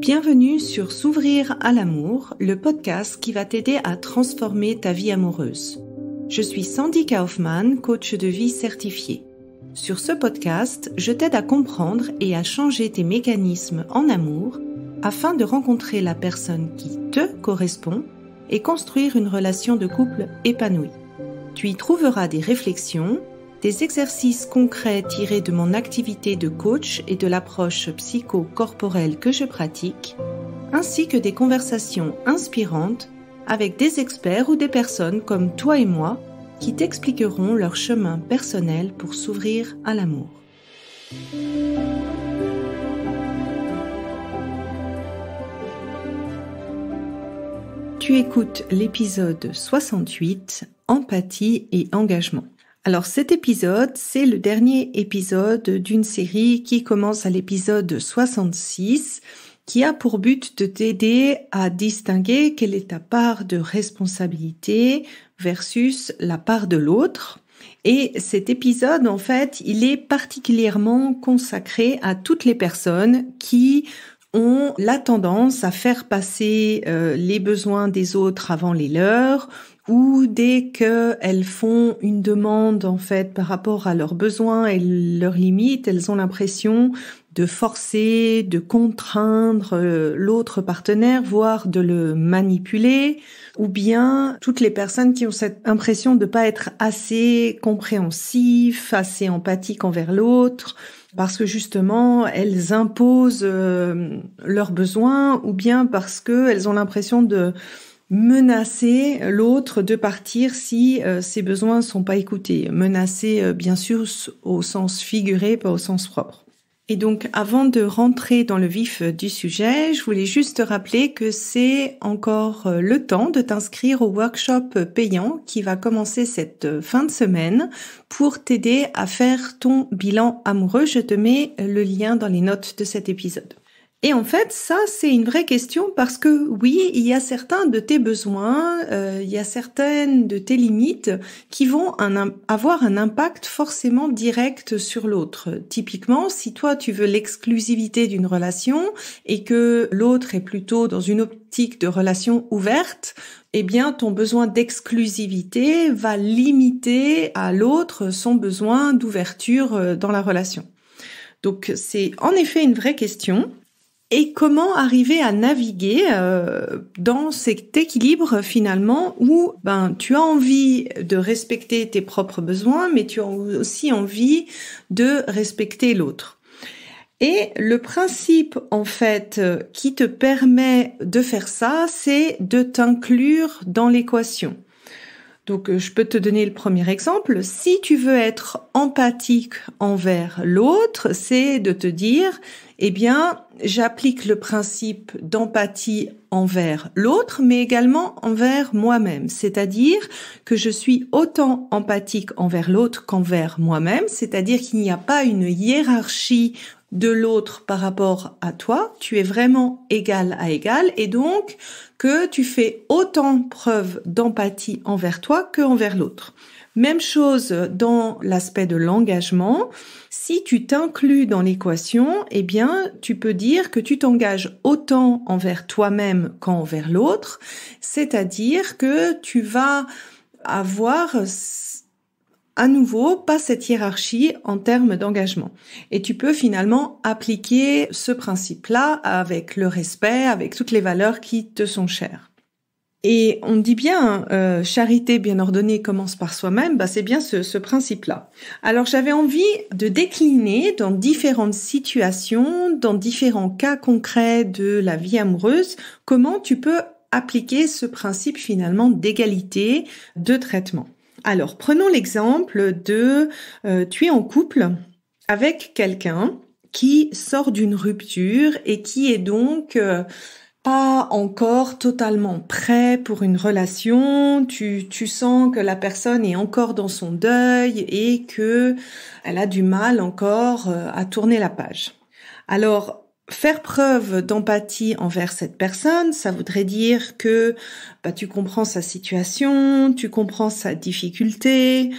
Bienvenue sur S'ouvrir à l'amour, le podcast qui va t'aider à transformer ta vie amoureuse. Je suis Sandy Kaufmann, coach de vie certifié. Sur ce podcast, je t'aide à comprendre et à changer tes mécanismes en amour afin de rencontrer la personne qui te correspond et construire une relation de couple épanouie. Tu y trouveras des réflexions, des exercices concrets tirés de mon activité de coach et de l'approche psycho-corporelle que je pratique, ainsi que des conversations inspirantes avec des experts ou des personnes comme toi et moi qui t'expliqueront leur chemin personnel pour s'ouvrir à l'amour. Tu écoutes l'épisode 68, Empathie et engagement. Alors cet épisode, c'est le dernier épisode d'une série qui commence à l'épisode 66, qui a pour but de t'aider à distinguer quelle est ta part de responsabilité versus la part de l'autre. Et cet épisode, en fait, il est particulièrement consacré à toutes les personnes qui ont la tendance à faire passer les besoins des autres avant les leurs, ou dès qu'elles font une demande en fait par rapport à leurs besoins et leurs limites, elles ont l'impression de forcer, de contraindre l'autre partenaire, voire de le manipuler, ou bien toutes les personnes qui ont cette impression de pas être assez compréhensifs, assez empathiques envers l'autre, parce que justement elles imposent leurs besoins, ou bien parce que elles ont l'impression de menacer l'autre de partir si ses besoins sont pas écoutés. Menacer, bien sûr, au sens figuré, pas au sens propre. Et donc, avant de rentrer dans le vif du sujet, je voulais juste te rappeler que c'est encore le temps de t'inscrire au workshop payant qui va commencer cette fin de semaine pour t'aider à faire ton bilan amoureux. Je te mets le lien dans les notes de cet épisode. Et en fait, ça, c'est une vraie question parce que oui, il y a certains de tes besoins, il y a certaines de tes limites qui vont avoir un impact forcément direct sur l'autre. Typiquement, si toi, tu veux l'exclusivité d'une relation et que l'autre est plutôt dans une optique de relation ouverte, eh bien, ton besoin d'exclusivité va limiter à l'autre son besoin d'ouverture dans la relation. Donc, c'est en effet une vraie question. Et comment arriver à naviguer dans cet équilibre finalement où tu as envie de respecter tes propres besoins, mais tu as aussi envie de respecter l'autre. Et le principe en fait qui te permet de faire ça, c'est de t'inclure dans l'équation. Donc, je peux te donner le premier exemple. Si tu veux être empathique envers l'autre, c'est de te dire, eh bien, j'applique le principe d'empathie envers l'autre, mais également envers moi-même. C'est-à-dire que je suis autant empathique envers l'autre qu'envers moi-même. C'est-à-dire qu'il n'y a pas une hiérarchie de l'autre par rapport à toi, tu es vraiment égal à égal et donc que tu fais autant preuve d'empathie envers toi que envers l'autre. Même chose dans l'aspect de l'engagement. Si tu t'inclus dans l'équation, eh bien, tu peux dire que tu t'engages autant envers toi-même qu'envers l'autre, c'est-à-dire que tu vas avoir à nouveau, pas cette hiérarchie en termes d'engagement. Et tu peux finalement appliquer ce principe-là avec le respect, avec toutes les valeurs qui te sont chères. Et on dit bien, charité bien ordonnée commence par soi-même, c'est bien ce principe-là. Alors j'avais envie de décliner dans différentes situations, dans différents cas concrets de la vie amoureuse, comment tu peux appliquer ce principe finalement d'égalité de traitement. Alors, prenons l'exemple de tu es en couple avec quelqu'un qui sort d'une rupture et qui est donc pas encore totalement prêt pour une relation. Tu sens que la personne est encore dans son deuil et que elle a du mal encore à tourner la page. Alors, faire preuve d'empathie envers cette personne, ça voudrait dire que tu comprends sa situation, tu comprends sa difficulté,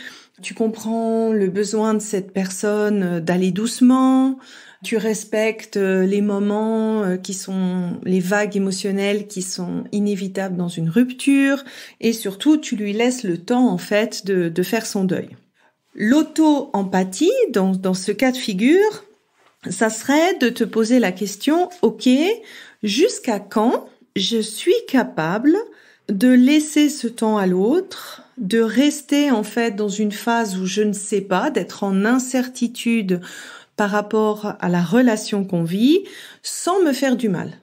tu comprends le besoin de cette personne d'aller doucement, Tu respectes les moments qui sont les vagues émotionnelles qui sont inévitables dans une rupture et surtout tu lui laisses le temps en fait de faire son deuil. L'auto-empathie dans ce cas de figure, ça serait de te poser la question, ok, jusqu'à quand je suis capable de laisser ce temps à l'autre, de rester en fait dans une phase où je ne sais pas, d'être en incertitude par rapport à la relation qu'on vit, sans me faire du mal.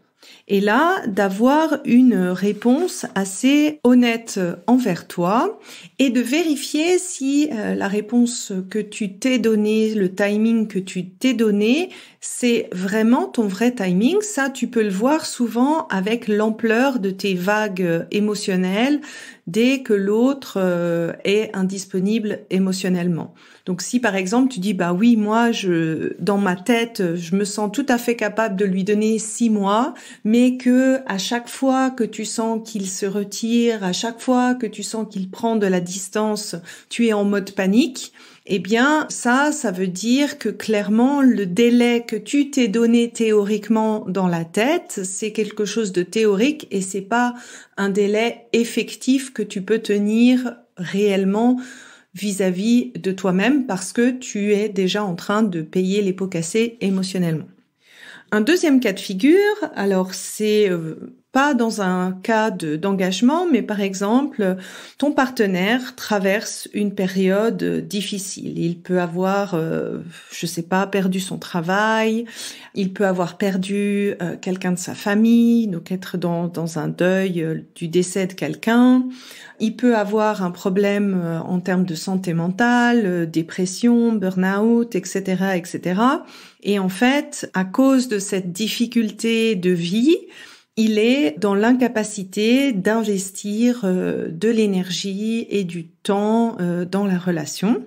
Et là, d'avoir une réponse assez honnête envers toi et de vérifier si la réponse que tu t'es donnée, le timing que tu t'es donné, c'est vraiment ton vrai timing. Ça, tu peux le voir souvent avec l'ampleur de tes vagues émotionnelles dès que l'autre est indisponible émotionnellement. Donc si par exemple tu dis bah oui, moi dans ma tête je me sens tout à fait capable de lui donner 6 mois, mais que à chaque fois que tu sens qu'il se retire, à chaque fois que tu sens qu'il prend de la distance, tu es en mode panique. Eh bien, ça veut dire que clairement, le délai que tu t'es donné théoriquement dans la tête, c'est quelque chose de théorique et c'est pas un délai effectif que tu peux tenir réellement vis-à-vis de toi-même parce que tu es déjà en train de payer les pots cassés émotionnellement. Un deuxième cas de figure, alors c'est pas dans un cas d'engagement, mais par exemple, ton partenaire traverse une période difficile. Il peut avoir, je sais pas, perdu son travail, il peut avoir perdu quelqu'un de sa famille, donc être dans un deuil du décès de quelqu'un. Il peut avoir un problème en termes de santé mentale, dépression, burn-out, etc., etc. Et en fait, à cause de cette difficulté de vie, il est dans l'incapacité d'investir de l'énergie et du temps dans la relation.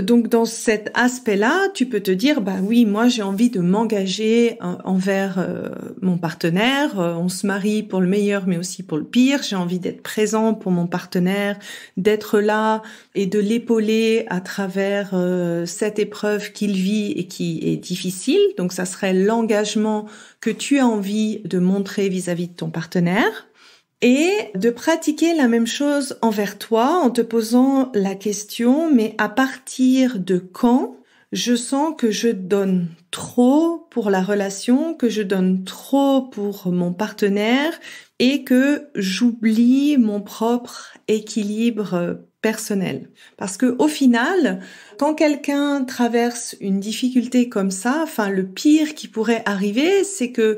Donc dans cet aspect-là, tu peux te dire bah oui, moi j'ai envie de m'engager envers mon partenaire, on se marie pour le meilleur mais aussi pour le pire, j'ai envie d'être présent pour mon partenaire, d'être là et de l'épauler à travers cette épreuve qu'il vit et qui est difficile. Donc ça serait l'engagement que tu as envie de montrer vis-à-vis de ton partenaire. Et de pratiquer la même chose envers toi en te posant la question, mais à partir de quand je sens que je donne trop pour la relation, que je donne trop pour mon partenaire et que j'oublie mon propre équilibre personnel. Parce que au final, quand quelqu'un traverse une difficulté comme ça, enfin le pire qui pourrait arriver, c'est que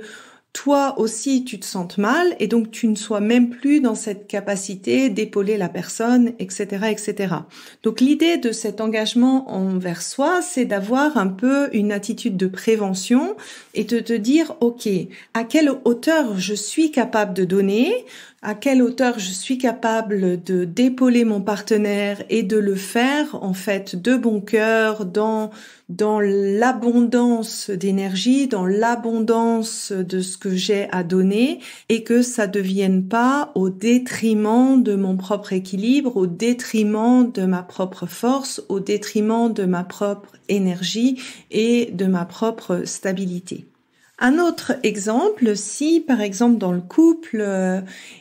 toi aussi tu te sentes mal et donc tu ne sois même plus dans cette capacité d'épauler la personne, etc., etc. Donc l'idée de cet engagement envers soi, c'est d'avoir un peu une attitude de prévention et de te dire, ok, à quelle hauteur je suis capable de donner, à quelle hauteur je suis capable d'épauler mon partenaire et de le faire en fait de bon cœur dans l'abondance d'énergie, dans l'abondance de ce que j'ai à donner et que ça devienne pas au détriment de mon propre équilibre, au détriment de ma propre force, au détriment de ma propre énergie et de ma propre stabilité. Un autre exemple, si par exemple dans le couple,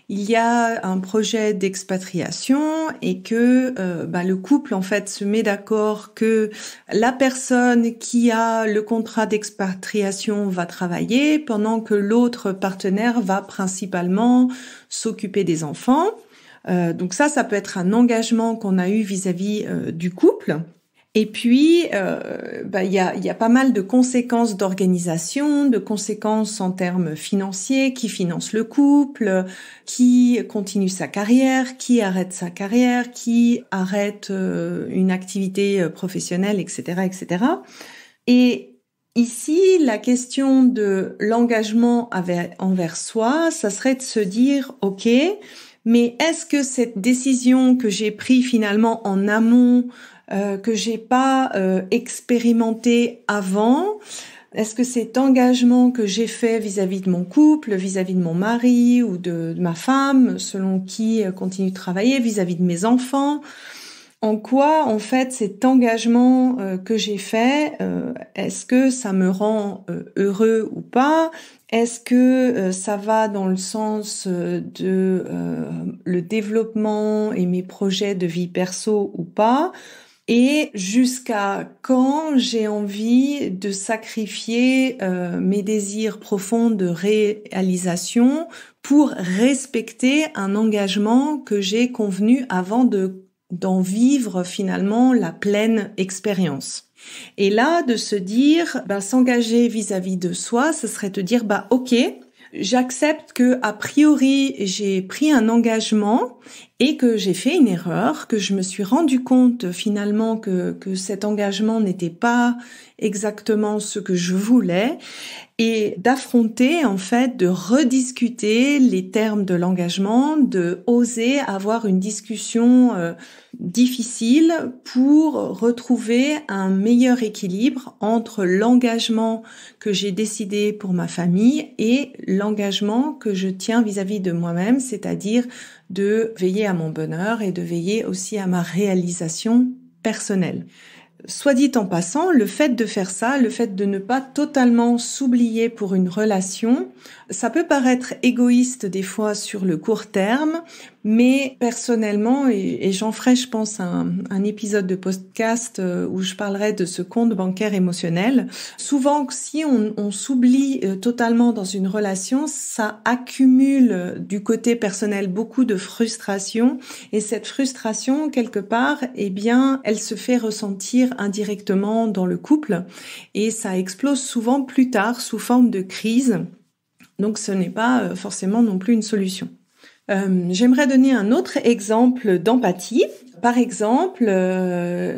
il y a un projet d'expatriation et que le couple en fait se met d'accord que la personne qui a le contrat d'expatriation va travailler pendant que l'autre partenaire va principalement s'occuper des enfants. Donc ça peut être un engagement qu'on a eu vis-à-vis du couple. Et puis, il y a pas mal de conséquences d'organisation, de conséquences en termes financiers, qui finance le couple, qui continue sa carrière, qui arrête sa carrière, qui arrête une activité professionnelle, etc., etc. Et ici, la question de l'engagement envers soi, ça serait de se dire, ok, mais est-ce que cette décision que j'ai prise finalement en amont, que j'ai pas expérimenté avant, est-ce que cet engagement que j'ai fait vis-à-vis de mon couple, vis-à-vis de mon mari ou de ma femme, selon qui continue de travailler, vis-à-vis de mes enfants, en quoi, en fait, cet engagement que j'ai fait, est-ce que ça me rend heureux ou pas? Est-ce que ça va dans le sens de le développement et mes projets de vie perso ou pas? Et jusqu'à quand j'ai envie de sacrifier mes désirs profonds de réalisation pour respecter un engagement que j'ai convenu avant d'en vivre finalement la pleine expérience. Et là, de se dire, s'engager vis-à-vis de soi, ce serait de dire, ok, j'accepte que a priori j'ai pris un engagement et que j'ai fait une erreur, que je me suis rendu compte finalement que cet engagement n'était pas exactement ce que je voulais, et d'affronter en fait, de rediscuter les termes de l'engagement, de oser avoir une discussion difficile pour retrouver un meilleur équilibre entre l'engagement que j'ai décidé pour ma famille et l'engagement que je tiens vis-à-vis de moi-même, c'est-à-dire de veiller à mon bonheur et de veiller aussi à ma réalisation personnelle. Soit dit en passant, le fait de faire ça, le fait de ne pas totalement s'oublier pour une relation, ça peut paraître égoïste des fois sur le court terme, mais personnellement, et j'en ferai, je pense, un épisode de podcast où je parlerai de ce compte bancaire émotionnel. Souvent, si on s'oublie totalement dans une relation, ça accumule du côté personnel beaucoup de frustration, et cette frustration, quelque part, elle se fait ressentir indirectement dans le couple, et ça explose souvent plus tard sous forme de crise. Donc ce n'est pas forcément non plus une solution. J'aimerais donner un autre exemple d'empathie. Par exemple,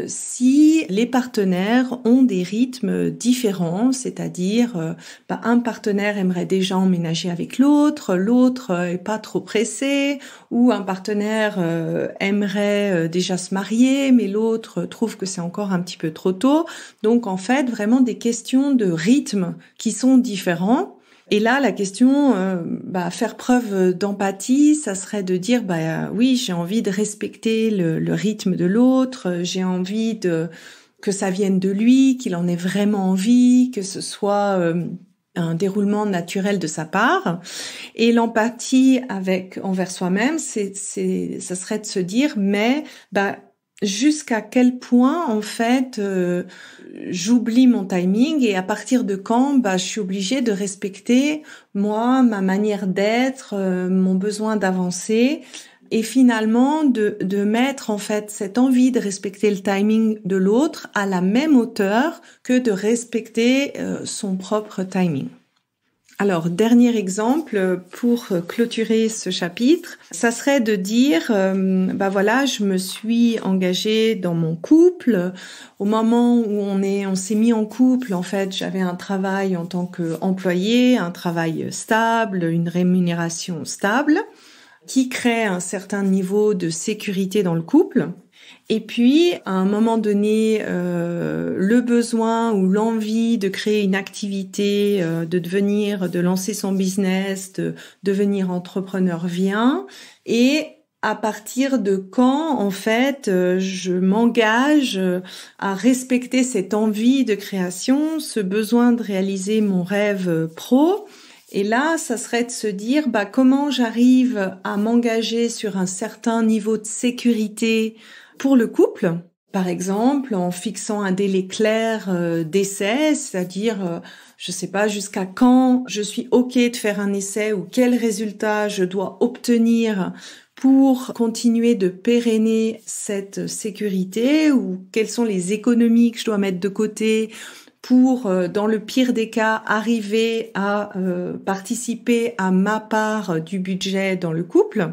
si les partenaires ont des rythmes différents, c'est-à-dire un partenaire aimerait déjà emménager avec l'autre est pas trop pressé, ou un partenaire aimerait déjà se marier, mais l'autre trouve que c'est encore un petit peu trop tôt. Donc en fait, vraiment des questions de rythme qui sont différents. Et là, la question, faire preuve d'empathie, ça serait de dire, oui, j'ai envie de respecter le rythme de l'autre, j'ai envie que ça vienne de lui, qu'il en ait vraiment envie, que ce soit un déroulement naturel de sa part. Et l'empathie envers soi-même, ça serait de se dire, mais jusqu'à quel point en fait j'oublie mon timing, et à partir de quand je suis obligée de respecter moi, ma manière d'être, mon besoin d'avancer, et finalement de mettre en fait cette envie de respecter le timing de l'autre à la même hauteur que de respecter son propre timing. Alors, dernier exemple pour clôturer ce chapitre, ça serait de dire, je me suis engagée dans mon couple. Au moment où on s'est mis en couple, en fait, j'avais un travail en tant qu'employée, un travail stable, une rémunération stable, qui crée un certain niveau de sécurité dans le couple. Et puis, à un moment donné, le besoin ou l'envie de créer une activité, de lancer son business, de devenir entrepreneur vient. Et à partir de quand, en fait, je m'engage à respecter cette envie de création, ce besoin de réaliser mon rêve pro. Et là, ça serait de se dire, comment j'arrive à m'engager sur un certain niveau de sécurité pour le couple, par exemple, en fixant un délai clair d'essai, c'est-à-dire, je sais pas jusqu'à quand je suis OK de faire un essai, ou quel résultat je dois obtenir pour continuer de pérenner cette sécurité, ou quelles sont les économies que je dois mettre de côté pour, dans le pire des cas, arriver à participer à ma part du budget dans le couple,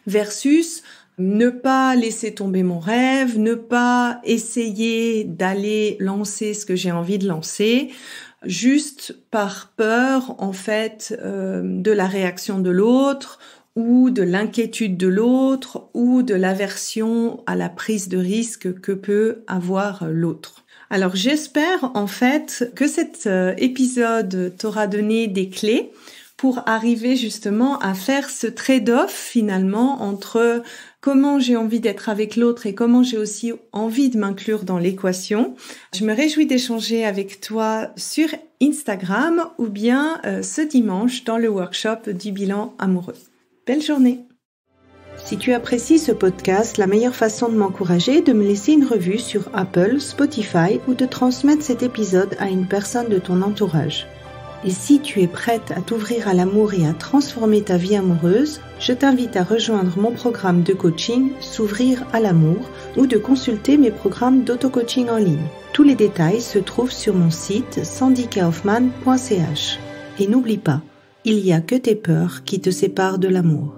versus ne pas laisser tomber mon rêve, ne pas essayer d'aller lancer ce que j'ai envie de lancer, juste par peur, en fait, de la réaction de l'autre, ou de l'inquiétude de l'autre, ou de l'aversion à la prise de risque que peut avoir l'autre. Alors j'espère en fait que cet épisode t'aura donné des clés pour arriver justement à faire ce trade-off finalement entre comment j'ai envie d'être avec l'autre et comment j'ai aussi envie de m'inclure dans l'équation. Je me réjouis d'échanger avec toi sur Instagram ou bien ce dimanche dans le workshop du bilan amoureux. Belle journée! Si tu apprécies ce podcast, la meilleure façon de m'encourager est de me laisser une revue sur Apple, Spotify ou de transmettre cet épisode à une personne de ton entourage. Et si tu es prête à t'ouvrir à l'amour et à transformer ta vie amoureuse, je t'invite à rejoindre mon programme de coaching S'ouvrir à l'amour ou de consulter mes programmes d'auto-coaching en ligne. Tous les détails se trouvent sur mon site sandykahoffman.ch. Et n'oublie pas, il n'y a que tes peurs qui te séparent de l'amour.